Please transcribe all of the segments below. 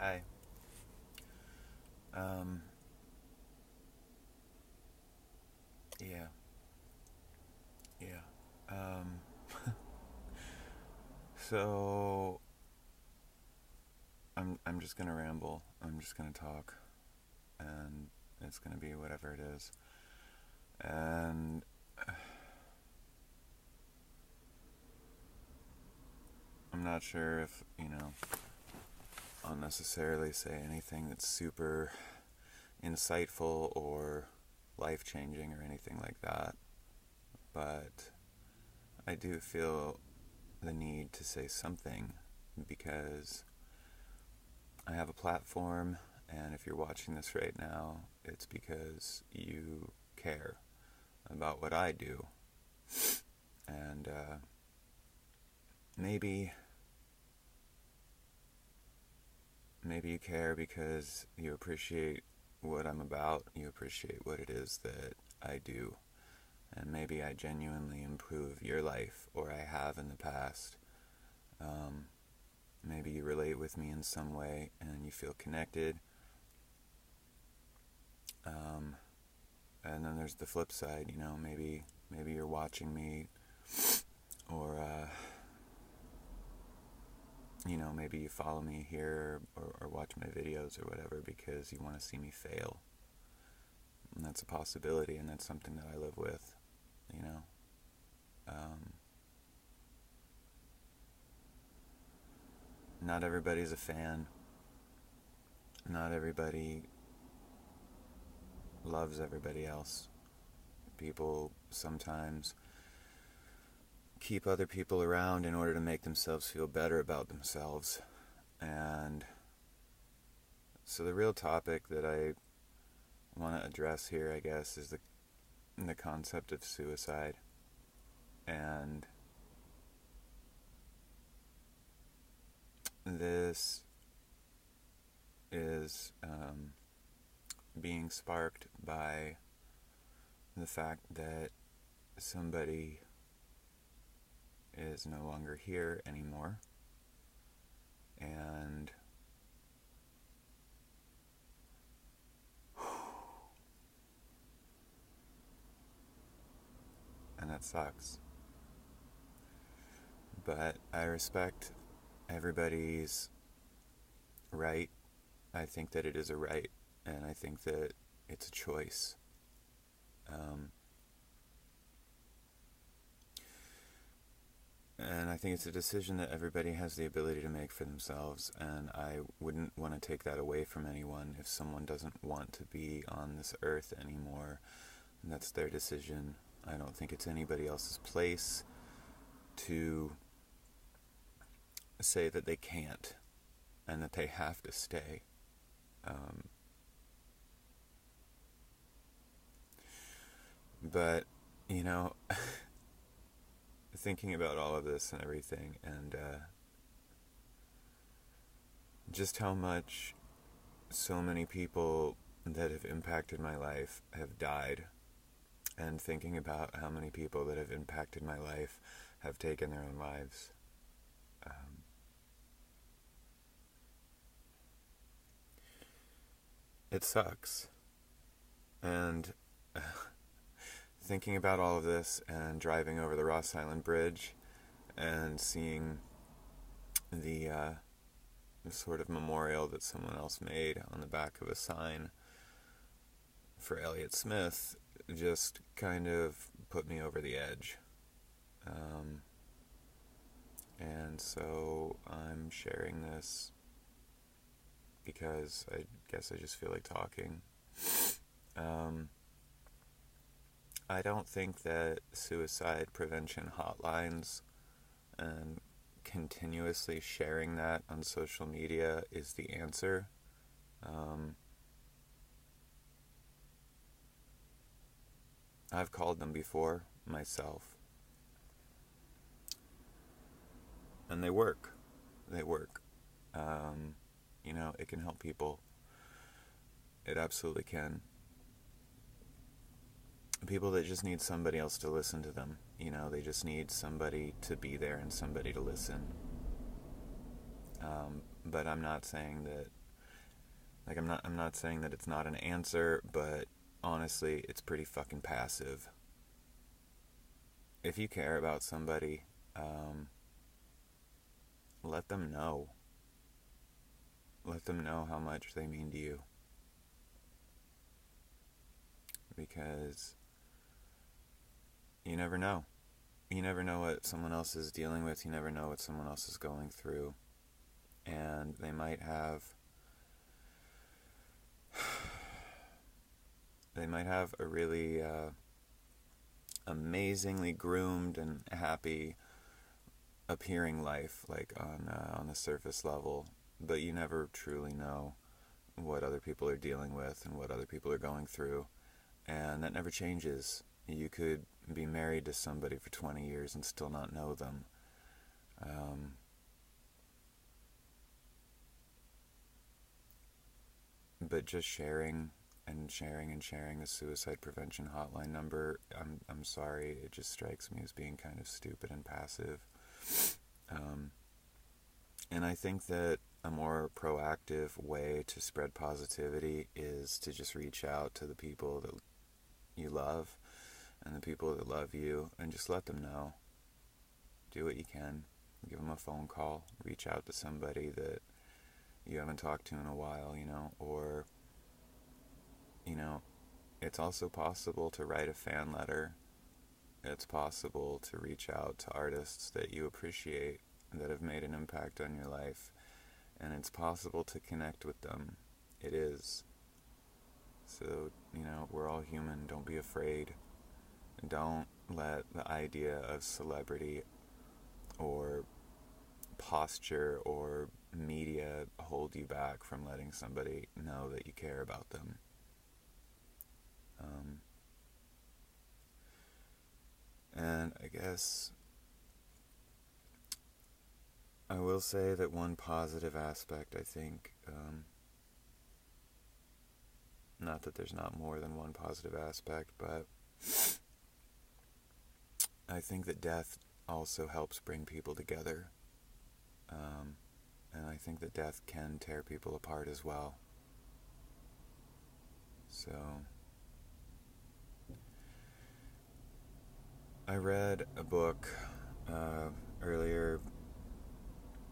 Hi. Um, yeah, yeah. Um, so I'm just gonna ramble. I'm just gonna talk, and it's gonna be whatever it is. And I'm not sure if I'll necessarily say anything that's super insightful or life changing or anything like that. But I do feel the need to say something because I have a platform, and if you're watching this right now, it's because you care about what I do. And maybe, maybe you care because you appreciate what I'm about, you appreciate what it is that I do, and maybe I genuinely improve your life, or I have in the past. Um, Maybe you relate with me in some way and you feel connected. Um, and then there's the flip side, maybe you're watching me, or maybe you follow me here, or watch my videos or whatever because you want to see me fail. And that's a possibility, and that's something that I live with, you know. Um, Not everybody's a fan. Not everybody loves everybody else. People sometimes keep other people around in order to make themselves feel better about themselves. And so the real topic that I want to address here, I guess, is the concept of suicide. And this is being sparked by the fact that somebody is no longer here anymore. And that sucks. But I respect everybody's right. I think that it is a right, and I think that it's a choice. Um, and I think it's a decision that everybody has the ability to make for themselves, and I wouldn't want to take that away from anyone. If someone doesn't want to be on this earth anymore, that's their decision. I don't think it's anybody else's place to say that they can't and that they have to stay. Um, but, you know, thinking about all of this and everything, and just how much so many people that have impacted my life have died, and thinking about how many people that have impacted my life have taken their own lives. Um, it sucks. And thinking about all of this and driving over the Ross Island Bridge and seeing the sort of memorial that someone else made on the back of a sign for Elliott Smith just kind of put me over the edge. Um, and so I'm sharing this because I guess I just feel like talking. Um, I don't think that suicide prevention hotlines and continuously sharing that on social media is the answer. Um, I've called them before myself, and they work. They work. Um, it can help people. It absolutely can. People that just need somebody else to listen to them. They just need somebody to be there and somebody to listen. But I'm not saying that Like, I'm not saying that it's not an answer, but honestly, it's pretty fucking passive. If you care about somebody, let them know. Let them know how much they mean to you. Because you never know. You never know what someone else is dealing with. You never know what someone else is going through. And they might have a really amazingly groomed and happy appearing life, like on the surface level, but you never truly know what other people are dealing with and what other people are going through, and that never changes. You could be married to somebody for 20 years and still not know them. But just sharing and sharing and sharing the suicide prevention hotline number, I'm sorry, it just strikes me as being kind of stupid and passive. And I think that a more proactive way to spread positivity is to just reach out to the people that you love and the people that love you and just let them know. Do what you can. Give them a phone call. Reach out to somebody that you haven't talked to in a while, or, it's also possible to write a fan letter. It's possible to reach out to artists that you appreciate that have made an impact on your life, and it's possible to connect with them. It is. So, we're all human. Don't be afraid. Don't let the idea of celebrity or posture or media hold you back from letting somebody know that you care about them. And I guess I will say that one positive aspect, I think, not that there's not more than one positive aspect, but I think that death also helps bring people together. And I think that death can tear people apart as well. So, I read a book earlier.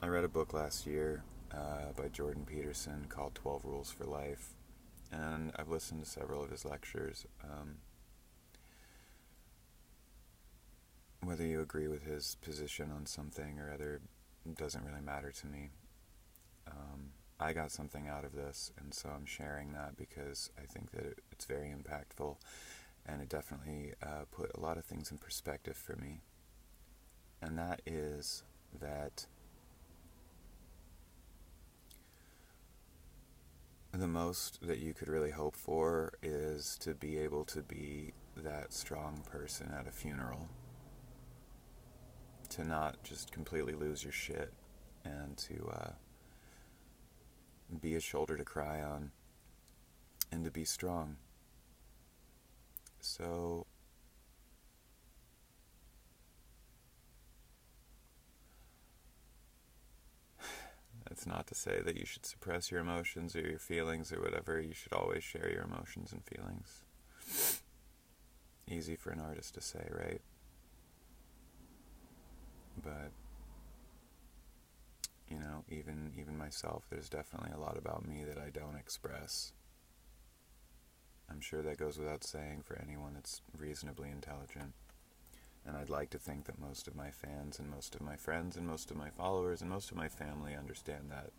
I read a book last year by Jordan Peterson called 12 Rules for Life. And I've listened to several of his lectures. Whether you agree with his position on something or other doesn't really matter to me. I got something out of this, and so I'm sharing that because I think that it's very impactful, and it definitely put a lot of things in perspective for me. And that is that the most that you could really hope for is to be able to be that strong person at a funeral. To not just completely lose your shit, and to be a shoulder to cry on, and to be strong. So, that's not to say that you should suppress your emotions or your feelings or whatever. You should always share your emotions and feelings. Easy for an artist to say, right? But, even myself, there's definitely a lot about me that I don't express. I'm sure that goes without saying for anyone that's reasonably intelligent. And I'd like to think that most of my fans and most of my friends and most of my followers and most of my family understand that.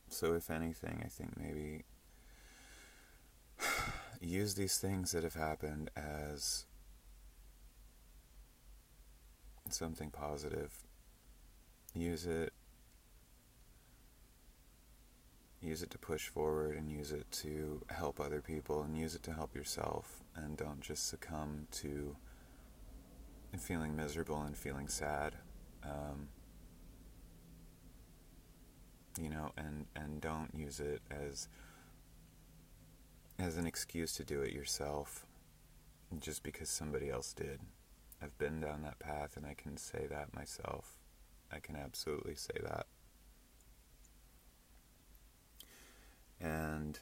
So if anything, I think maybe use these things that have happened as something positive. Use it to push forward, and use it to help other people, and use it to help yourself, and don't just succumb to feeling miserable and feeling sad. And don't use it as an excuse to do it yourself just because somebody else did. I've been down that path, and I can say that myself. I can absolutely say that. And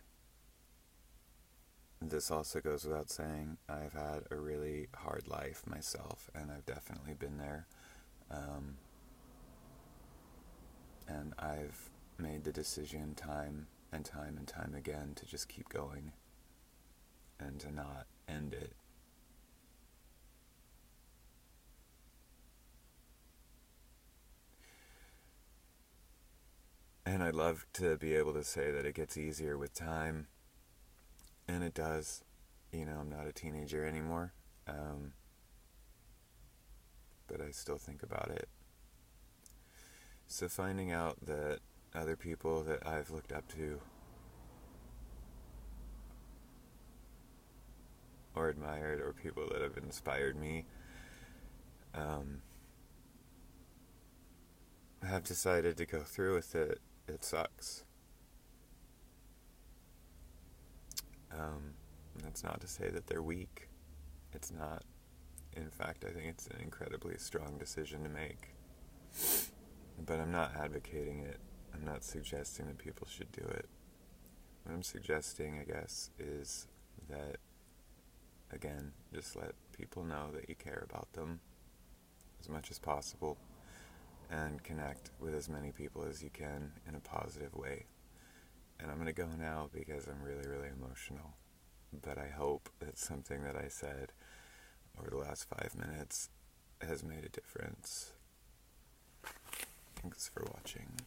this also goes without saying, I've had a really hard life myself, and I've definitely been there. And I've made the decision time and time and time again to just keep going and to not end it. And I'd love to be able to say that it gets easier with time, and it does. You know, I'm not a teenager anymore, but I still think about it. So finding out that other people that I've looked up to or admired, or people that have inspired me, have decided to go through with it, it sucks. That's not to say that they're weak. It's not. In fact, I think it's an incredibly strong decision to make. But I'm not advocating it. I'm not suggesting that people should do it. What I'm suggesting, I guess, is that, again, just let people know that you care about them as much as possible, and connect with as many people as you can in a positive way. And I'm going to go now because I'm really, really emotional. But I hope that something that I said over the last 5 minutes has made a difference. Thanks for watching.